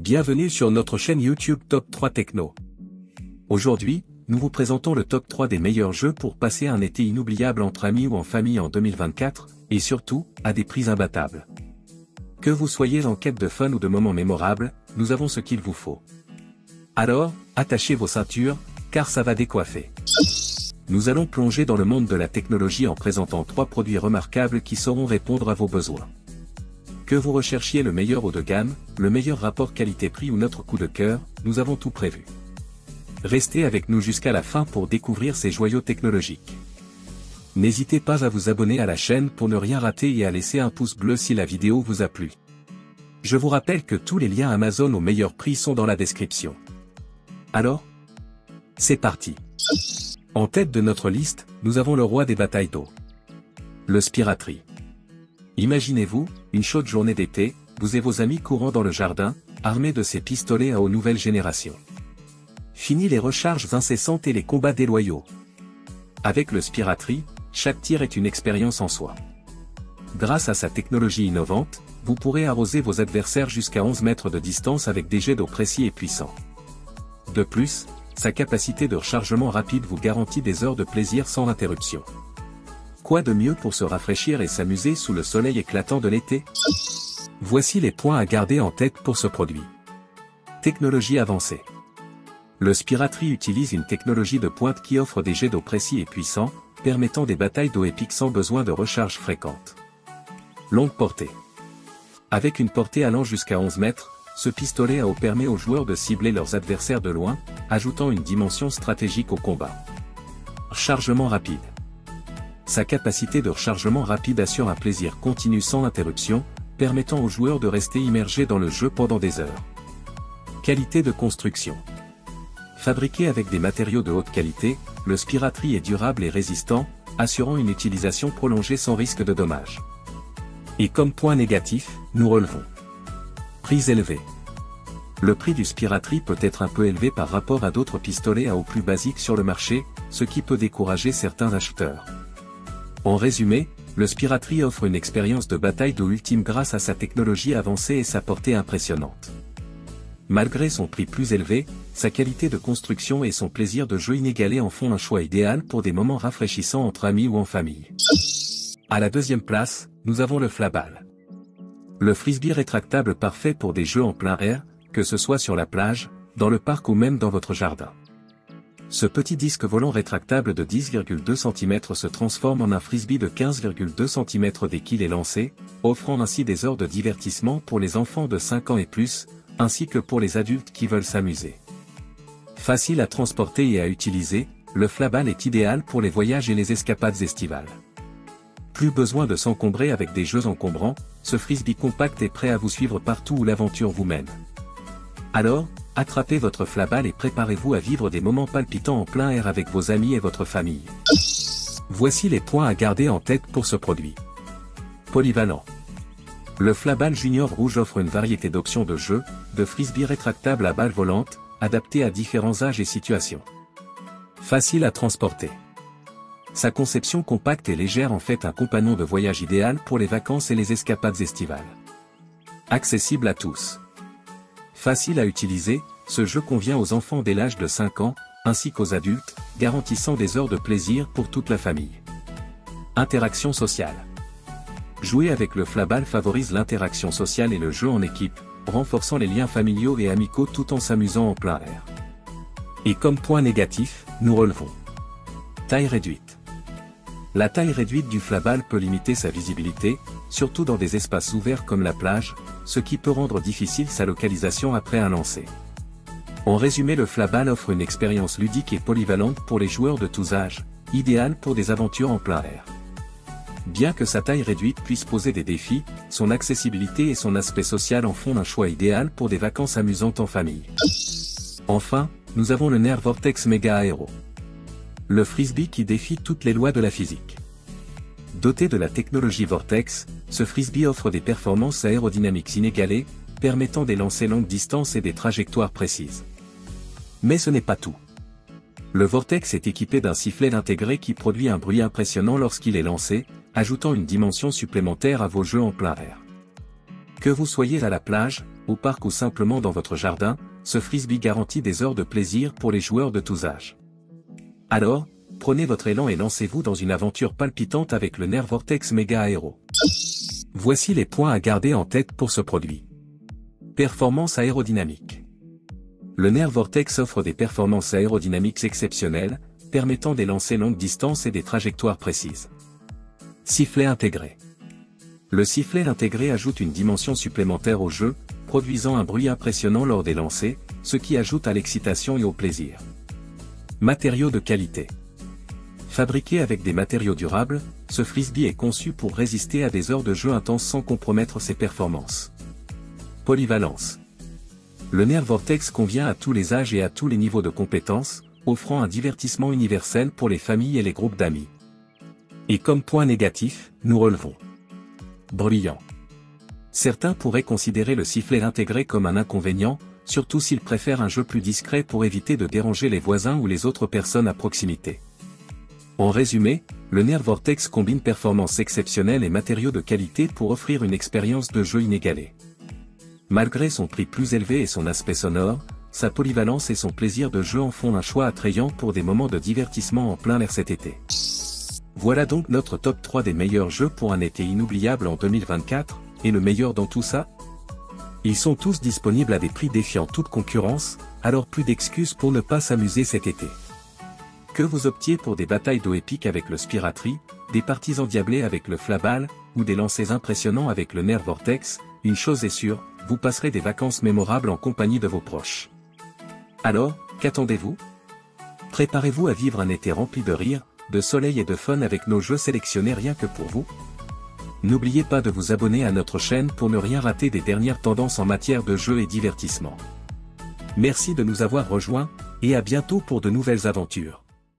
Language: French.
Bienvenue sur notre chaîne YouTube Top 3 Techno. Aujourd'hui, nous vous présentons le top 3 des meilleurs jeux pour passer un été inoubliable entre amis ou en famille en 2024, et surtout, à des prix imbattables. Que vous soyez en quête de fun ou de moments mémorables, nous avons ce qu'il vous faut. Alors, attachez vos ceintures, car ça va décoiffer. Nous allons plonger dans le monde de la technologie en présentant 3 produits remarquables qui sauront répondre à vos besoins. Que vous recherchiez le meilleur haut de gamme, le meilleur rapport qualité-prix ou notre coup de cœur, nous avons tout prévu. Restez avec nous jusqu'à la fin pour découvrir ces joyaux technologiques. N'hésitez pas à vous abonner à la chaîne pour ne rien rater et à laisser un pouce bleu si la vidéo vous a plu. Je vous rappelle que tous les liens Amazon au meilleur prix sont dans la description. Alors, c'est parti. En tête de notre liste, nous avons le roi des batailles d'eau. Le Spiratry. Imaginez-vous, une chaude journée d'été, vous et vos amis courant dans le jardin, armés de ces pistolets à eau nouvelle génération. Fini les recharges incessantes et les combats déloyaux. Avec le Spiratry, chaque tir est une expérience en soi. Grâce à sa technologie innovante, vous pourrez arroser vos adversaires jusqu'à 11 mètres de distance avec des jets d'eau précis et puissants. De plus, sa capacité de rechargement rapide vous garantit des heures de plaisir sans interruption. Quoi de mieux pour se rafraîchir et s'amuser sous le soleil éclatant de l'été? Voici les points à garder en tête pour ce produit. Technologie avancée. Le Spiratry utilise une technologie de pointe qui offre des jets d'eau précis et puissants, permettant des batailles d'eau épiques sans besoin de recharge fréquente. Longue portée. Avec une portée allant jusqu'à 11 mètres, ce pistolet à eau permet aux joueurs de cibler leurs adversaires de loin, ajoutant une dimension stratégique au combat. Rechargement rapide. Sa capacité de rechargement rapide assure un plaisir continu sans interruption, permettant aux joueurs de rester immergés dans le jeu pendant des heures. Qualité de construction. Fabriqué avec des matériaux de haute qualité, le Spiratry est durable et résistant, assurant une utilisation prolongée sans risque de dommages. Et comme point négatif, nous relevons. Prix élevé. Le prix du Spiratry peut être un peu élevé par rapport à d'autres pistolets à eau plus basiques sur le marché, ce qui peut décourager certains acheteurs. En résumé, le Spiratry offre une expérience de bataille d'eau ultime grâce à sa technologie avancée et sa portée impressionnante. Malgré son prix plus élevé, sa qualité de construction et son plaisir de jeu inégalé en font un choix idéal pour des moments rafraîchissants entre amis ou en famille. À la deuxième place, nous avons le Flaball. Le frisbee rétractable parfait pour des jeux en plein air, que ce soit sur la plage, dans le parc ou même dans votre jardin. Ce petit disque volant rétractable de 10,2 cm se transforme en un frisbee de 15,2 cm dès qu'il est lancé, offrant ainsi des heures de divertissement pour les enfants de 5 ans et plus, ainsi que pour les adultes qui veulent s'amuser. Facile à transporter et à utiliser, le Flaball est idéal pour les voyages et les escapades estivales. Plus besoin de s'encombrer avec des jeux encombrants, ce frisbee compact est prêt à vous suivre partout où l'aventure vous mène. Alors, attrapez votre Flaball et préparez-vous à vivre des moments palpitants en plein air avec vos amis et votre famille. Voici les points à garder en tête pour ce produit. Polyvalent. Le Flaball Junior Rouge offre une variété d'options de jeu, de frisbee rétractables à balles volantes, adaptés à différents âges et situations. Facile à transporter. Sa conception compacte et légère en fait un compagnon de voyage idéal pour les vacances et les escapades estivales. Accessible à tous. Facile à utiliser, ce jeu convient aux enfants dès l'âge de 5 ans, ainsi qu'aux adultes, garantissant des heures de plaisir pour toute la famille. Interaction sociale. Jouer avec le Flaball favorise l'interaction sociale et le jeu en équipe, renforçant les liens familiaux et amicaux tout en s'amusant en plein air. Et comme point négatif, nous relevons. Taille réduite. La taille réduite du Flaball peut limiter sa visibilité, surtout dans des espaces ouverts comme la plage, ce qui peut rendre difficile sa localisation après un lancer. En résumé, le Flaball offre une expérience ludique et polyvalente pour les joueurs de tous âges, idéale pour des aventures en plein air. Bien que sa taille réduite puisse poser des défis, son accessibilité et son aspect social en font un choix idéal pour des vacances amusantes en famille. Enfin, nous avons le Nerf Vortex Mega Aero. Le frisbee qui défie toutes les lois de la physique. Doté de la technologie Vortex, ce frisbee offre des performances aérodynamiques inégalées, permettant des lancers longue distance et des trajectoires précises. Mais ce n'est pas tout. Le Vortex est équipé d'un sifflet intégré qui produit un bruit impressionnant lorsqu'il est lancé, ajoutant une dimension supplémentaire à vos jeux en plein air. Que vous soyez à la plage, au parc ou simplement dans votre jardin, ce frisbee garantit des heures de plaisir pour les joueurs de tous âges. Alors, prenez votre élan et lancez-vous dans une aventure palpitante avec le Nerf Vortex Mega Aero. Voici les points à garder en tête pour ce produit. Performance aérodynamique. Le Nerf Vortex offre des performances aérodynamiques exceptionnelles, permettant des lancers longue distance et des trajectoires précises. Sifflet intégré. Le sifflet intégré ajoute une dimension supplémentaire au jeu, produisant un bruit impressionnant lors des lancers, ce qui ajoute à l'excitation et au plaisir. Matériaux de qualité. Fabriqué avec des matériaux durables, ce frisbee est conçu pour résister à des heures de jeu intenses sans compromettre ses performances. Polyvalence. Le Nerf Vortex convient à tous les âges et à tous les niveaux de compétences, offrant un divertissement universel pour les familles et les groupes d'amis. Et comme point négatif, nous relevons. Bruyant. Certains pourraient considérer le sifflet intégré comme un inconvénient, surtout s'ils préfèrent un jeu plus discret pour éviter de déranger les voisins ou les autres personnes à proximité. En résumé, le Nerf Vortex combine performance exceptionnelle et matériaux de qualité pour offrir une expérience de jeu inégalée. Malgré son prix plus élevé et son aspect sonore, sa polyvalence et son plaisir de jeu en font un choix attrayant pour des moments de divertissement en plein air cet été. Voilà donc notre top 3 des meilleurs jeux pour un été inoubliable en 2024, et le meilleur dans tout ça? Ils sont tous disponibles à des prix défiant toute concurrence, alors plus d'excuses pour ne pas s'amuser cet été. Que vous optiez pour des batailles d'eau épiques avec le Spiratry, des parties endiablées avec le Flaball, ou des lancers impressionnants avec le Nerf Vortex, une chose est sûre, vous passerez des vacances mémorables en compagnie de vos proches. Alors, qu'attendez-vous? Préparez-vous à vivre un été rempli de rire, de soleil et de fun avec nos jeux sélectionnés rien que pour vous. N'oubliez pas de vous abonner à notre chaîne pour ne rien rater des dernières tendances en matière de jeux et divertissement. Merci de nous avoir rejoints, et à bientôt pour de nouvelles aventures.